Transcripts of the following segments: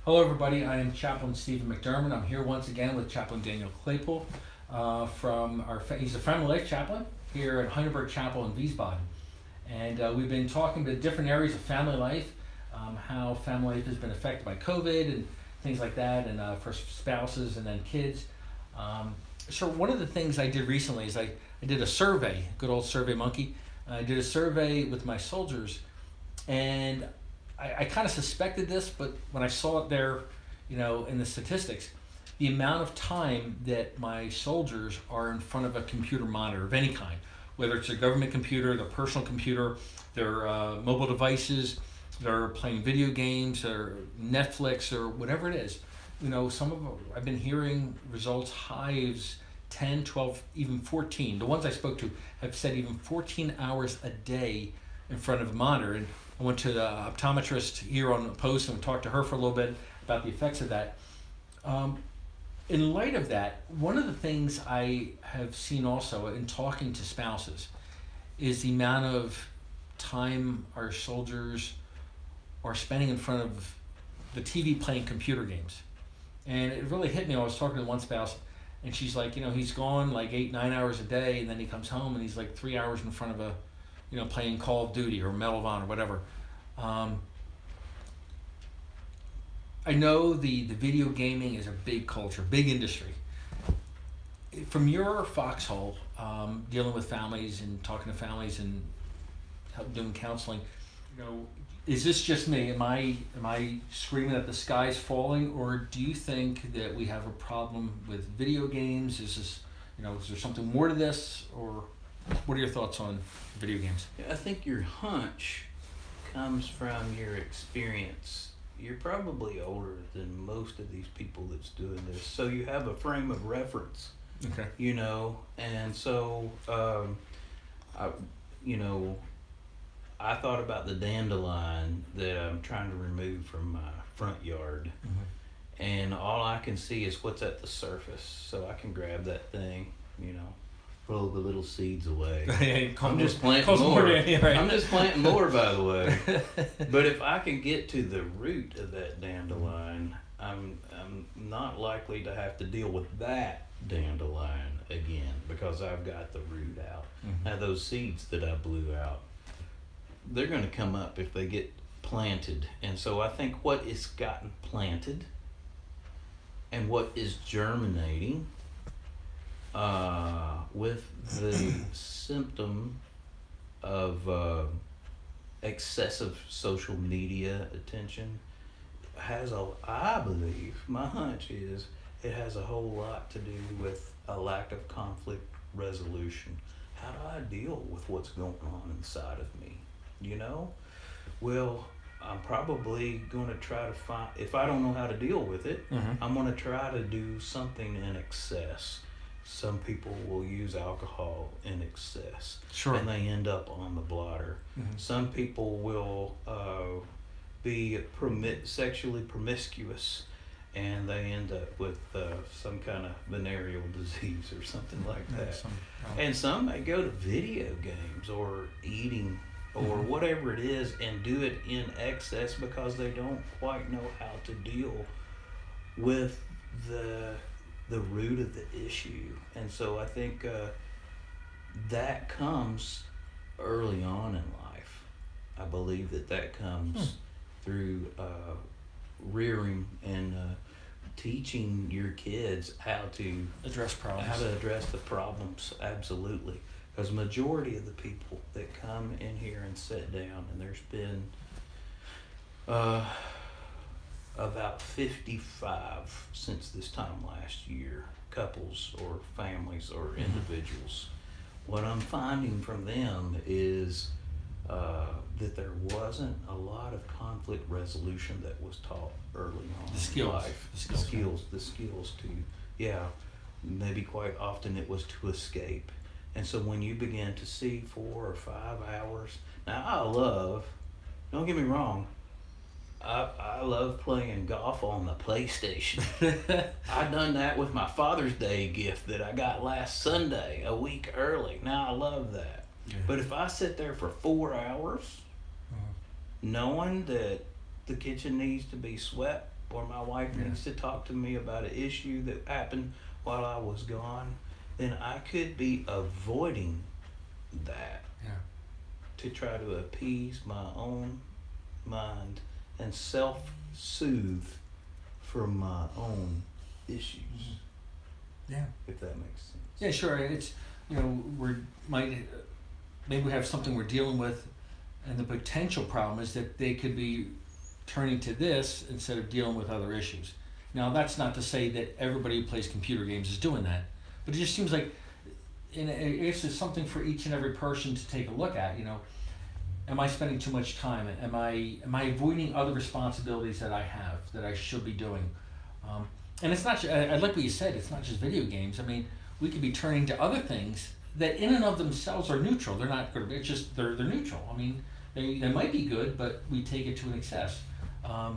Hello, everybody. I am Chaplain Stephen McDermott. I'm here once again with Chaplain Daniel Claypoole he's a Family Life Chaplain here at Heidelberg Chapel in Wiesbaden. And we've been talking about different areas of family life, how family life has been affected by COVID and things like that, and for spouses and then kids. So one of the things I did recently is I did a survey, good old Survey Monkey. I did a survey with my soldiers, and I kind of suspected this, but when I saw it there, in the statistics, the amount of time that my soldiers are in front of a computer monitor of any kind, whether it's a government computer, their personal computer, their mobile devices, they're playing video games or Netflix or whatever it is. Some of them, I've been hearing results highs 10, 12, even 14. The ones I spoke to have said even 14 hours a day in front of a monitor. And I went to the optometrist here on the post and talked to her for a little bit about the effects of that. In light of that, one of the things I have seen also in talking to spouses is the amount of time our soldiers are spending in front of the TV playing computer games. And it really hit me. I was talking to one spouse, and she's like, he's gone like 8, 9 hours a day, and then he comes home and he's like 3 hours in front of playing Call of Duty or Medal of Honor, whatever. I know the video gaming is a big culture, big industry. From your foxhole, dealing with families and talking to families and doing counseling, is this just me? Am I screaming that the sky's falling, or do you think that we have a problem with video games? Is there something more to this, or what are your thoughts on video games? I think your hunch comes from your experience. You're probably older than most of these people that's doing this, so you have a frame of reference. Okay. And so, I thought about the dandelion that I'm trying to remove from my front yard, and all I can see is what's at the surface. So I can grab that thing, throw the little seeds away. I'm just planting more. I'm just planting more, by the way. But if I can get to the root of that dandelion, I'm not likely to have to deal with that dandelion again because I've got the root out. Now those seeds that I blew out, they're going to come up if they get planted. And so I think what is gotten planted and what is germinating with the symptom of excessive social media attention I believe, my hunch is, it has a whole lot to do with a lack of conflict resolution. How do I deal with what's going on inside of me? Well, I'm probably going to try to find, if I don't know how to deal with it, I'm going to try to do something in excess. Some people will use alcohol in excess, and they end up on the blotter. Some people will be sexually promiscuous, and they end up with some kind of venereal disease or something like that. And some may go to video games or eating or whatever it is and do it in excess because they don't quite know how to deal with the root of the issue. And so I think that comes early on in life. I believe that comes through rearing and teaching your kids how to address the problems. Absolutely. Because majority of the people that come in here and sit down, and there's been about 55 since this time last year, couples or families or individuals. What I'm finding from them is that there wasn't a lot of conflict resolution that was taught early on in life. The skills to, maybe quite often it was to escape. And so when you begin to see 4 or 5 hours, now don't get me wrong, I love playing golf on the PlayStation. I done that with my Father's Day gift that I got last Sunday, a week early. Now I love that. Yeah. But if I sit there for 4 hours, knowing that the kitchen needs to be swept or my wife needs to talk to me about an issue that happened while I was gone, then I could be avoiding that to try to appease my own mind and self-soothe from my own issues. Yeah. If that makes sense. Yeah, sure. And it's, maybe we have something we're dealing with, and the potential problem is that they could be turning to this instead of dealing with other issues. Now, that's not to say that everybody who plays computer games is doing that, but it just seems like it's something for each and every person to take a look at. Am I spending too much time? Am I avoiding other responsibilities that I have that I should be doing? And it's not. I like what you said. It's not just video games. I mean, we could be turning to other things that, in and of themselves, are neutral. They're not good. It's just they're neutral. I mean, they might be good, but we take it to an excess. I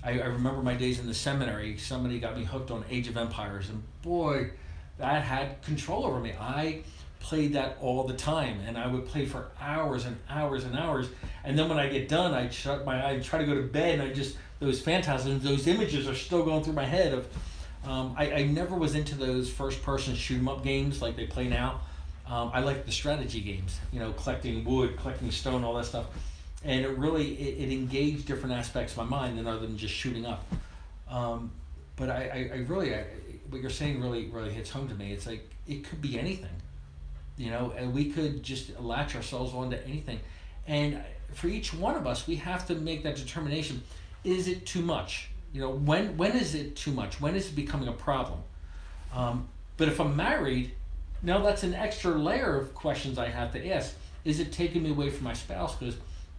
remember my days in the seminary. Somebody got me hooked on Age of Empires, and boy, that had control over me. I played that all the time, and I would play for hours and hours and hours. And then when I get done, I'd shut my eye, try to go to bed, and those phantasms, those images are still going through my head of. I never was into those first-person shoot-'em-up games like they play now. I like the strategy games, collecting wood, collecting stone, all that stuff. And it really, it engaged different aspects of my mind than other than just shooting up. But I really, what you're saying really hits home to me. It's like, it could be anything, and we could just latch ourselves onto anything. And for each one of us, we have to make that determination. Is it too much? When is it too much? When is it becoming a problem? But if I'm married, now that's an extra layer of questions I have to ask. Is it taking me away from my spouse? Because,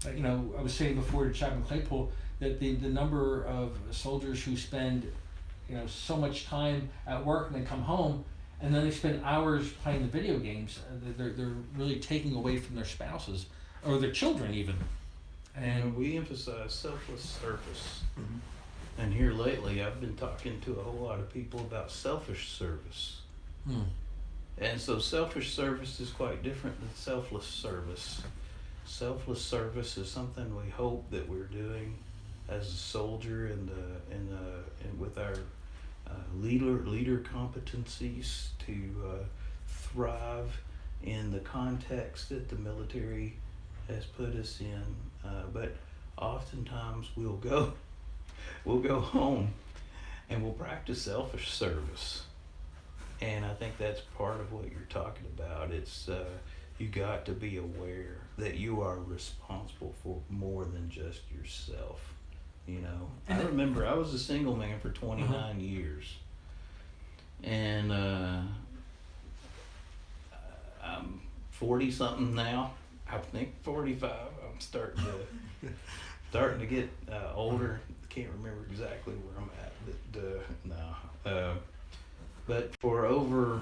I was saying before to Chaplain Claypoole that the number of soldiers who spend, so much time at work and then come home and then they spend hours playing the video games, they're really taking away from their spouses or their children even. And we emphasize selfless service. Mm-hmm. And here lately, I've been talking to a whole lot of people about selfish service. And so selfish service is quite different than selfless service. Selfless service is something we hope that we're doing as a soldier and with our leader competencies to thrive in the context that the military has put us in. But oftentimes we'll go home and we'll practice selfish service. And I think that's part of what you're talking about. It's you got to be aware that you are responsible for more than just yourself. I remember I was a single man for 29 years, and I'm 40 something now. I think 45. I'm starting to get older. Can't remember exactly where I'm at, but but for over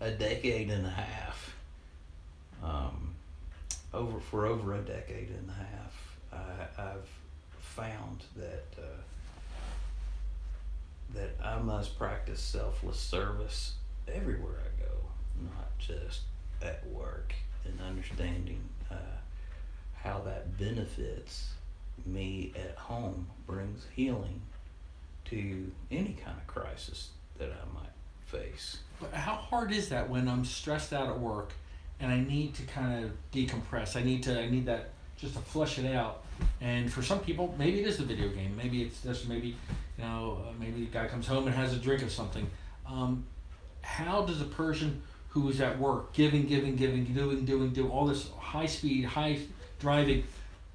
a decade and a half, I've found that I must practice selfless service everywhere I go, not just at work, and understanding how that benefits me at home, brings healing to any kind of crisis that I might face. But how hard is that when I'm stressed out at work and I need to kind of decompress? I need that just to flush it out. And for some people, maybe it is the video game. Maybe it's just maybe the guy comes home and has a drink of something. How does a person who is at work giving, doing all this high speed, high driving,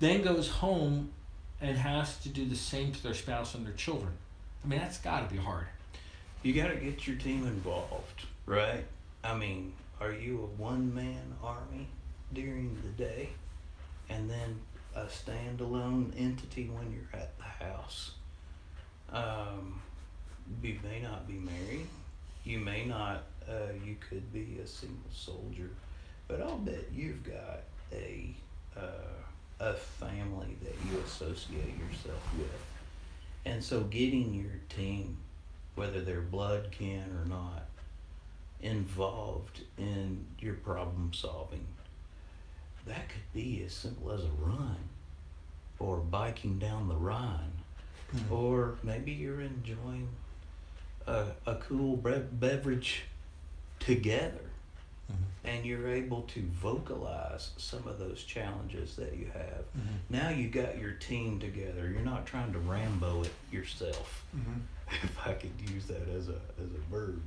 then goes home and has to do the same to their spouse and their children? I mean, that's got to be hard. You got to get your team involved, right? I mean, are you a one-man army during the day and then a standalone entity when you're at the house? You may not be married. You may not, you could be a single soldier, but I'll bet you've got a family that you associate yourself with. And so getting your team, whether they're blood kin or not, involved in your problem solving, that could be as simple as a run or biking down the Rhine or maybe you're enjoying a cool beverage together, and you're able to vocalize some of those challenges that you have. Now you got your team together. You're not trying to Rambo it yourself. If I could use that as a verb,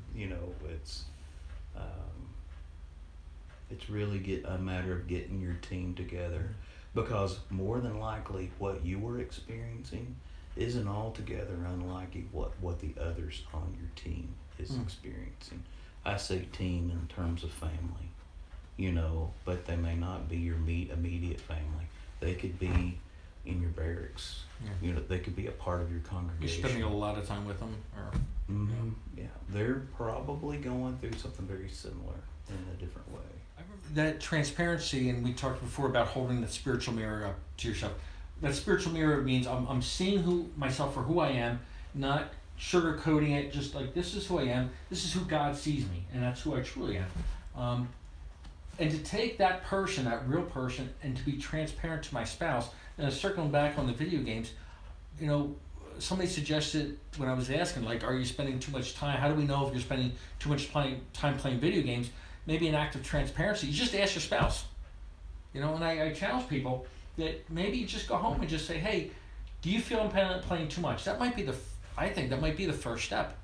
it's really a matter of getting your team together, because more than likely what you were experiencing isn't altogether unlike what the others on your team is experiencing. I say team in terms of family, but they may not be your immediate family. They could be in your barracks. They could be a part of your congregation. You're spending a lot of time with them, or yeah, they're probably going through something very similar in a different way. That transparency, and we talked before about holding the spiritual mirror up to yourself. That spiritual mirror means I'm seeing myself for who I am, not sugarcoating it, just like, this is who I am, this is who God sees me, and that's who I truly am. And to take that person, that real person, and to be transparent to my spouse. And circling back on the video games, somebody suggested when I was asking, like, are you spending too much time? How do we know if you're spending too much time playing video games? Maybe an act of transparency. You just ask your spouse. And I challenge people that maybe you just go home and just say, hey, do you feel I'm playing too much? That might be I think that might be the first step.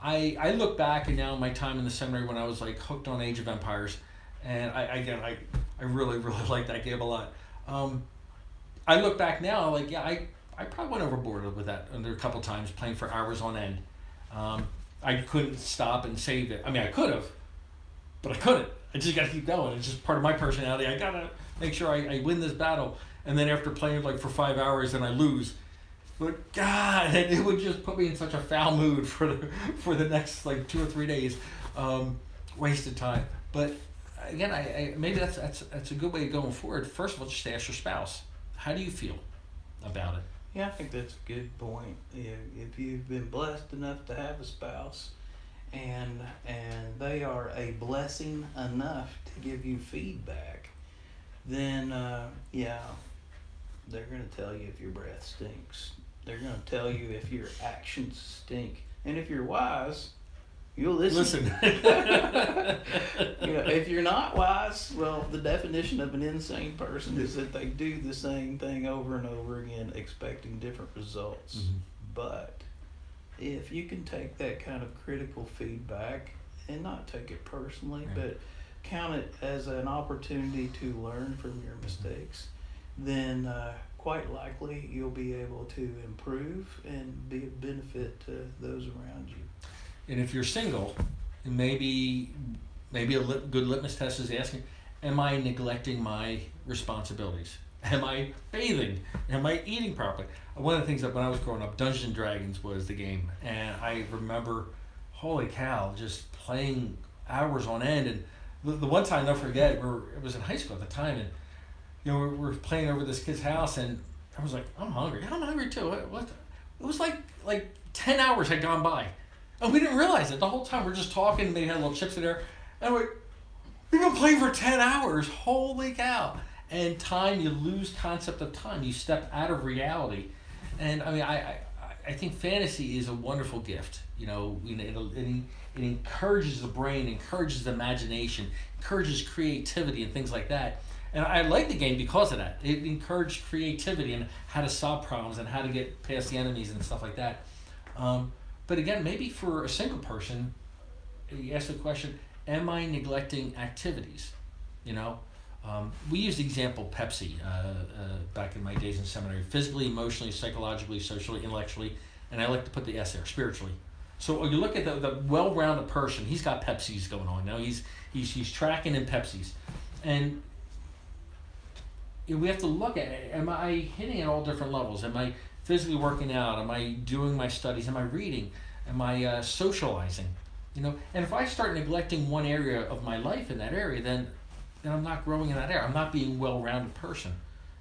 I look back, and now my time in the seminary when I was like hooked on Age of Empires, and I really, really like that game a lot. I look back now, like, yeah, I probably went overboard with that. And there were a couple times playing for hours on end. I couldn't stop and save it. I mean, I could have, but I couldn't. I just got to keep going. It's just part of my personality. I got to make sure I win this battle. And then after playing like for 5 hours and I lose, but God, it would just put me in such a foul mood for the next like 2 or 3 days, wasted time. But again, I maybe that's a good way of going forward. First of all, just ask your spouse, how do you feel about it? Yeah, I think that's a good point. If you've been blessed enough to have a spouse, and they are a blessing enough to give you feedback, then yeah, they're going to tell you if your breath stinks. They're going to tell you if your actions stink. And if you're wise, you'll listen. If you're not wise, well, the definition of an insane person is that they do the same thing over and over again, expecting different results. But if you can take that kind of critical feedback and not take it personally, but count it as an opportunity to learn from your mistakes, then quite likely you'll be able to improve and be a benefit to those around you. And if you're single, maybe a good litmus test is asking, am I neglecting my responsibilities? Am I bathing? Am I eating properly? One of the things that when I was growing up, Dungeons and Dragons was the game. And I remember, holy cow, just playing hours on end. And the one time, I'll never forget, it was in high school at the time, and we're playing over this kid's house, and I was like, I'm hungry. Yeah, I'm hungry too. It was like 10 hours had gone by. And we didn't realize it. The whole time we're just talking, maybe had little chips in there, and we've been playing for 10 hours. Holy cow. And time, you lose concept of time. You step out of reality. And I mean, I think fantasy is a wonderful gift. It encourages the brain, encourages the imagination, encourages creativity and things like that. And I like the game because of that. It encouraged creativity and how to solve problems and how to get past the enemies and stuff like that. But again, maybe for a single person, you ask the question, am I neglecting activities? We used the example Pepsi back in my days in seminary, physically, emotionally, psychologically, socially, intellectually, and I like to put the S there, spiritually. So you look at the well-rounded person, he's got Pepsis going on. Now he's tracking in Pepsis. And we have to look at it. Am I hitting at all different levels? Am I physically working out? Am I doing my studies? Am I reading? Am I socializing? And if I start neglecting one area of my life in that area, then I'm not growing in that area. I'm not being a well-rounded person.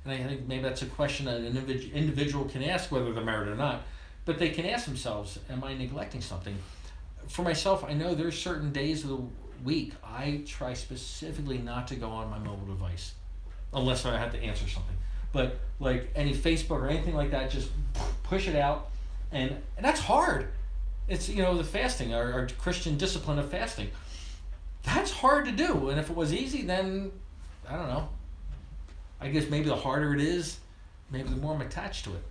And I think maybe that's a question that an individual can ask, whether they're married or not. But they can ask themselves, am I neglecting something? For myself, I know there's certain days of the week I try specifically not to go on my mobile device, unless I have to answer something. But like any Facebook or anything like that, just put push it out, and that's hard. It's, you know, the fasting, our Christian discipline of fasting. That's hard to do, and if it was easy, then I don't know. I guess maybe the harder it is, maybe the more I'm attached to it,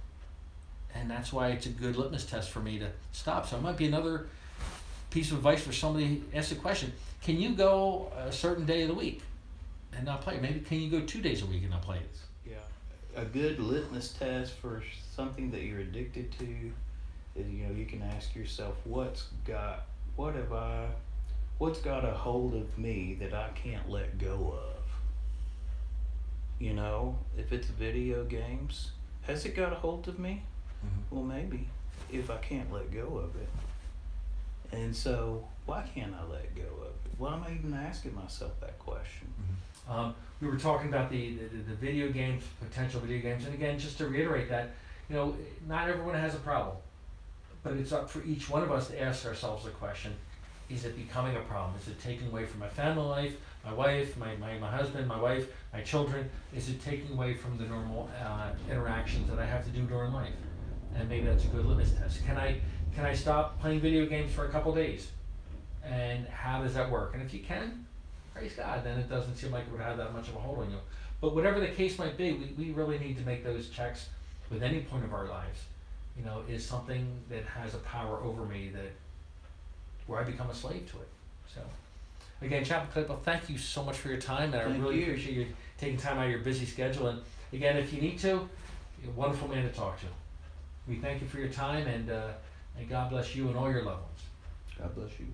and that's why it's a good litmus test for me to stop. So it might be another piece of advice for somebody asks a question: can you go a certain day of the week and not play? Maybe can you go 2 days a week and not play it? Yeah, a good litmus test for something that you're addicted to is, you know, you can ask yourself, what's got a hold of me that I can't let go of? You know, if it's video games, has it got a hold of me? Mm-hmm. Well, maybe, if I can't let go of it. And so, why can't I let go of it? Why am I even asking myself that question? Mm-hmm. We were talking about the video games, potential video games, and again, just to reiterate that, you know, not everyone has a problem, but it's up for each one of us to ask ourselves the question: is it becoming a problem? Is it taking away from my family life, my wife, my husband, my wife, my children? Is it taking away from the normal interactions that I have to do during life? And maybe that's a good litmus test. Can I stop playing video games for a couple days? And how does that work? And if you can, praise God, then it doesn't seem like it would have that much of a hold on you. But whatever the case might be, we really need to make those checks with any point of our lives. You know, is something that has a power over me that where I become a slave to it. So, again, Chaplain Claypoole, thank you so much for your time, and I really appreciate you taking time out of your busy schedule. And again, if you need to, you're a wonderful man to talk to. We thank you for your time, and God bless you and all your loved ones. God bless you.